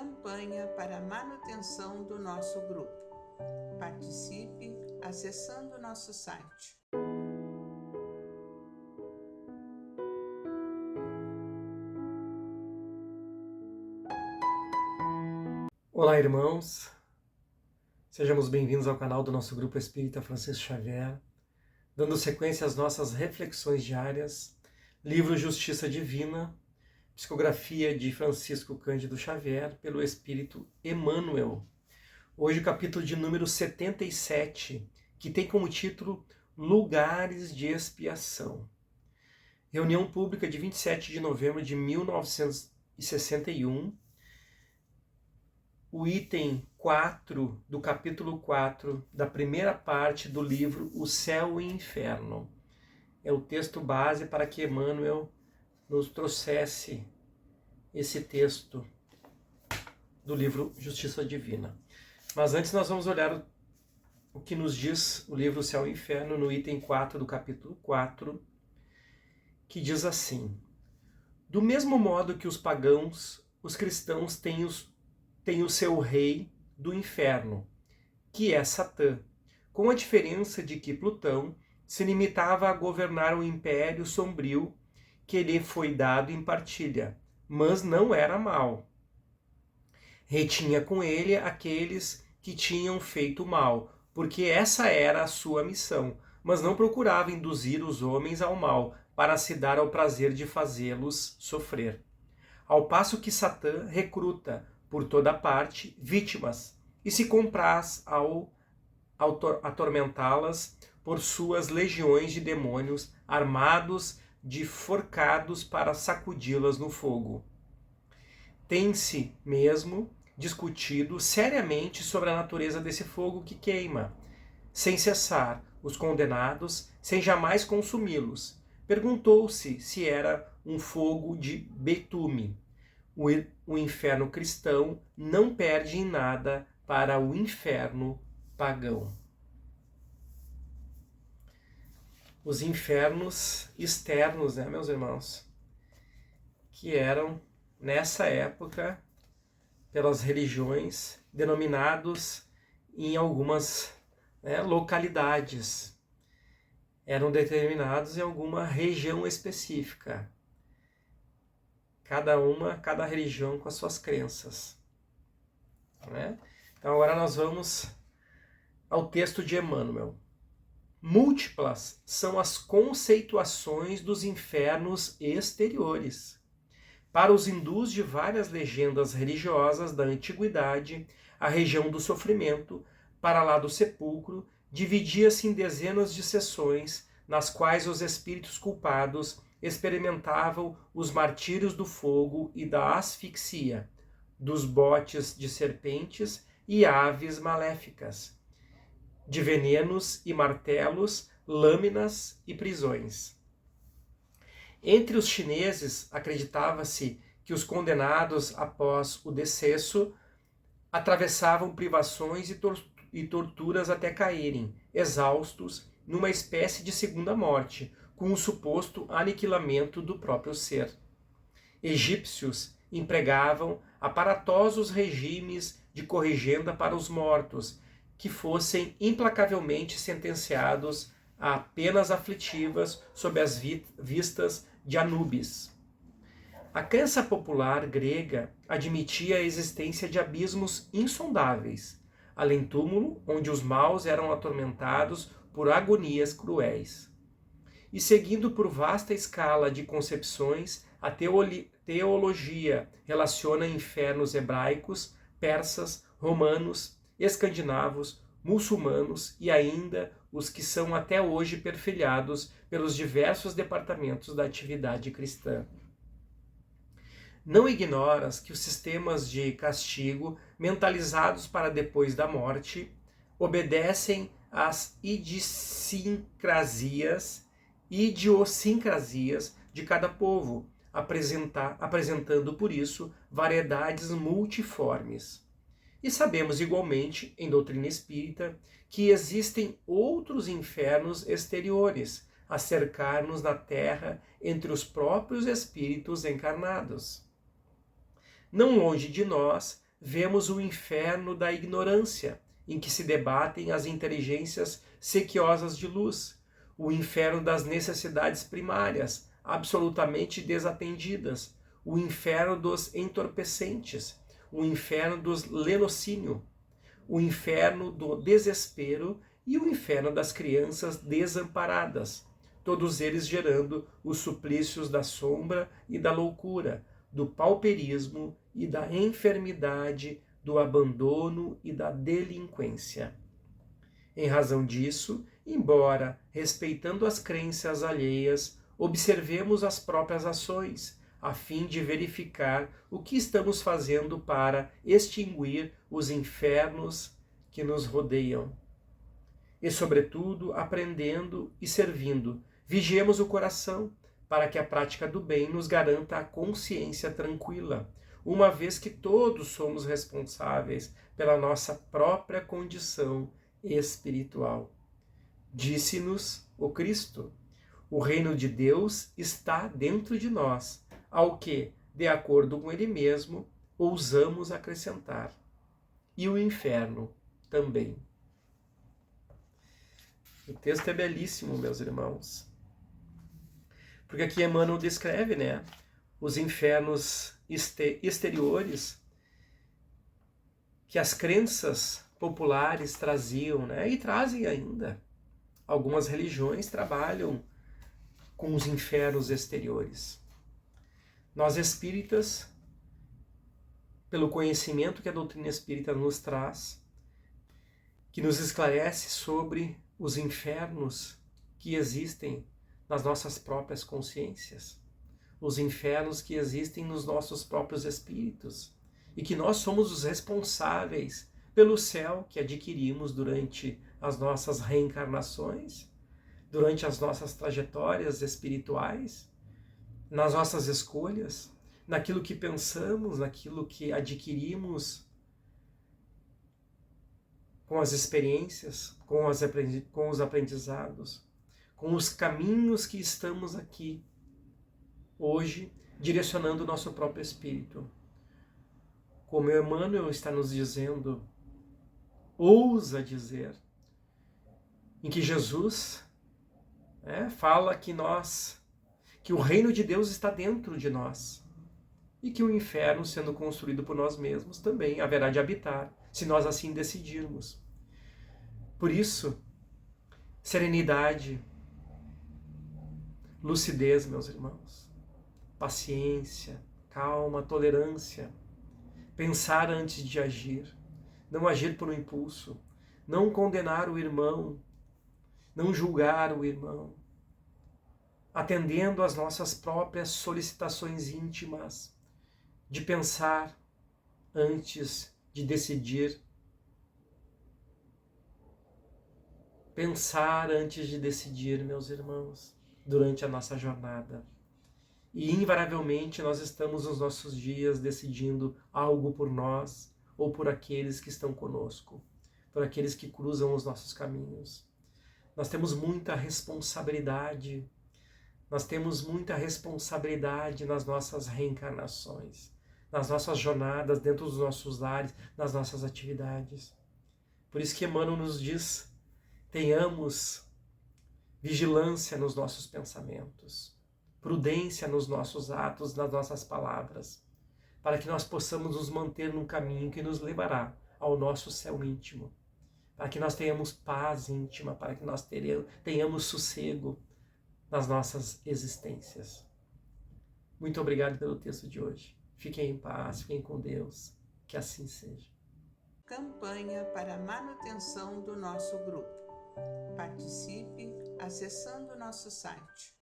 campanha para a manutenção do nosso grupo. Participe acessando nosso site. Olá, irmãos. Sejamos bem-vindos ao canal do nosso Grupo Espírita Francisco Xavier, dando sequência às nossas reflexões diárias, livro Justiça Divina, psicografia de Francisco Cândido Xavier, pelo Espírito Emmanuel. Hoje o capítulo de número 77, que tem como título Lugares de Expiação. Reunião pública de 27 de novembro de 1961, o item 4 do capítulo 4 da primeira parte do livro O Céu e o Inferno. É o texto base para que Emmanuel nos trouxesse esse texto do livro Justiça Divina. Mas antes nós vamos olhar o que nos diz o livro O Céu e o Inferno no item 4 do capítulo 4, que diz assim: do mesmo modo que os pagãos, os cristãos têm o seu rei do inferno, que é Satã, com a diferença de que Plutão se limitava a governar o império sombrio que lhe foi dado em partilha, mas não era mau. Retinha com ele aqueles que tinham feito mal, porque essa era a sua missão, mas não procurava induzir os homens ao mal, para se dar ao prazer de fazê-los sofrer. Ao passo que Satã recruta, por toda parte, vítimas, e se compraz ao atormentá-las por suas legiões de demônios armados de forcados para sacudi-las no fogo. Tem-se mesmo discutido seriamente sobre a natureza desse fogo que queima, sem cessar, os condenados, sem jamais consumi-los. Perguntou-se se era um fogo de betume. O inferno cristão não perde em nada para o inferno pagão. Os infernos externos, né, meus irmãos? Que eram, nessa época, pelas religiões, denominados em algumas localidades. Eram determinados em alguma região específica. Cada religião com as suas crenças. Né? Então agora nós vamos ao texto de Emmanuel. Múltiplas são as conceituações dos infernos exteriores. Para os hindus de várias legendas religiosas da antiguidade, a região do sofrimento, para lá do sepulcro, dividia-se em dezenas de seções, nas quais os espíritos culpados experimentavam os martírios do fogo e da asfixia, dos botes de serpentes e aves maléficas, de venenos e martelos, lâminas e prisões. Entre os chineses, acreditava-se que os condenados após o decesso atravessavam privações e torturas até caírem, exaustos, numa espécie de segunda morte, com o suposto aniquilamento do próprio ser. Egípcios empregavam aparatosos regimes de corrigenda para os mortos, que fossem implacavelmente sentenciados a penas aflitivas sob as vistas de Anubis. A crença popular grega admitia a existência de abismos insondáveis, além-túmulo, onde os maus eram atormentados por agonias cruéis. E seguindo por vasta escala de concepções, a teologia relaciona infernos hebraicos, persas, romanos, escandinavos, muçulmanos e ainda os que são até hoje perfilhados pelos diversos departamentos da atividade cristã. Não ignoras que os sistemas de castigo mentalizados para depois da morte obedecem às idiosincrasias de cada povo, apresentando por isso variedades multiformes. E sabemos igualmente, em doutrina espírita, que existem outros infernos exteriores a cercar-nos na terra entre os próprios espíritos encarnados. Não longe de nós, vemos o inferno da ignorância, em que se debatem as inteligências sequiosas de luz, o inferno das necessidades primárias, absolutamente desatendidas, o inferno dos entorpecentes, o inferno dos lenocínio, o inferno do desespero e o inferno das crianças desamparadas, todos eles gerando os suplícios da sombra e da loucura, do pauperismo e da enfermidade, do abandono e da delinquência. Em razão disso, embora respeitando as crenças alheias, observemos as próprias ações, a fim de verificar o que estamos fazendo para extinguir os infernos que nos rodeiam. E, sobretudo, aprendendo e servindo, vigiemos o coração, para que a prática do bem nos garanta a consciência tranquila, uma vez que todos somos responsáveis pela nossa própria condição espiritual. Disse-nos o Cristo: o reino de Deus está dentro de nós, ao que, de acordo com ele mesmo, ousamos acrescentar. E o inferno também. O texto é belíssimo, meus irmãos. Porque aqui Emmanuel descreve, os infernos exteriores que as crenças populares traziam, e trazem ainda. Algumas religiões trabalham com os infernos exteriores. Nós espíritas, pelo conhecimento que a doutrina espírita nos traz, que nos esclarece sobre os infernos que existem nas nossas próprias consciências, os infernos que existem nos nossos próprios espíritos, e que nós somos os responsáveis pelo céu que adquirimos durante as nossas reencarnações, durante as nossas trajetórias espirituais, nas nossas escolhas, naquilo que pensamos, naquilo que adquirimos com as experiências, com os aprendizados, com os caminhos que estamos aqui hoje direcionando o nosso próprio espírito. Como Emmanuel está nos dizendo, ousa dizer, em que Jesus fala que o reino de Deus está dentro de nós e que o inferno, sendo construído por nós mesmos, também haverá de habitar, se nós assim decidirmos. Por isso, serenidade, lucidez, meus irmãos, paciência, calma, tolerância, pensar antes de agir, não agir por um impulso, não condenar o irmão, não julgar o irmão, atendendo às nossas próprias solicitações íntimas, de pensar antes de decidir, pensar antes de decidir, meus irmãos, durante a nossa jornada. E invariavelmente nós estamos nos nossos dias decidindo algo por nós ou por aqueles que estão conosco, por aqueles que cruzam os nossos caminhos. Nós temos muita responsabilidade, nas nossas reencarnações, nas nossas jornadas, dentro dos nossos lares, nas nossas atividades. Por isso que Emmanuel nos diz, tenhamos vigilância nos nossos pensamentos, prudência nos nossos atos, nas nossas palavras, para que nós possamos nos manter num caminho que nos levará ao nosso céu íntimo, para que nós tenhamos paz íntima, para que nós tenhamos sossego nas nossas existências. Muito obrigado pelo texto de hoje. Fiquem em paz, fiquem com Deus, que assim seja. Campanha para a manutenção do nosso grupo. Participe acessando nosso site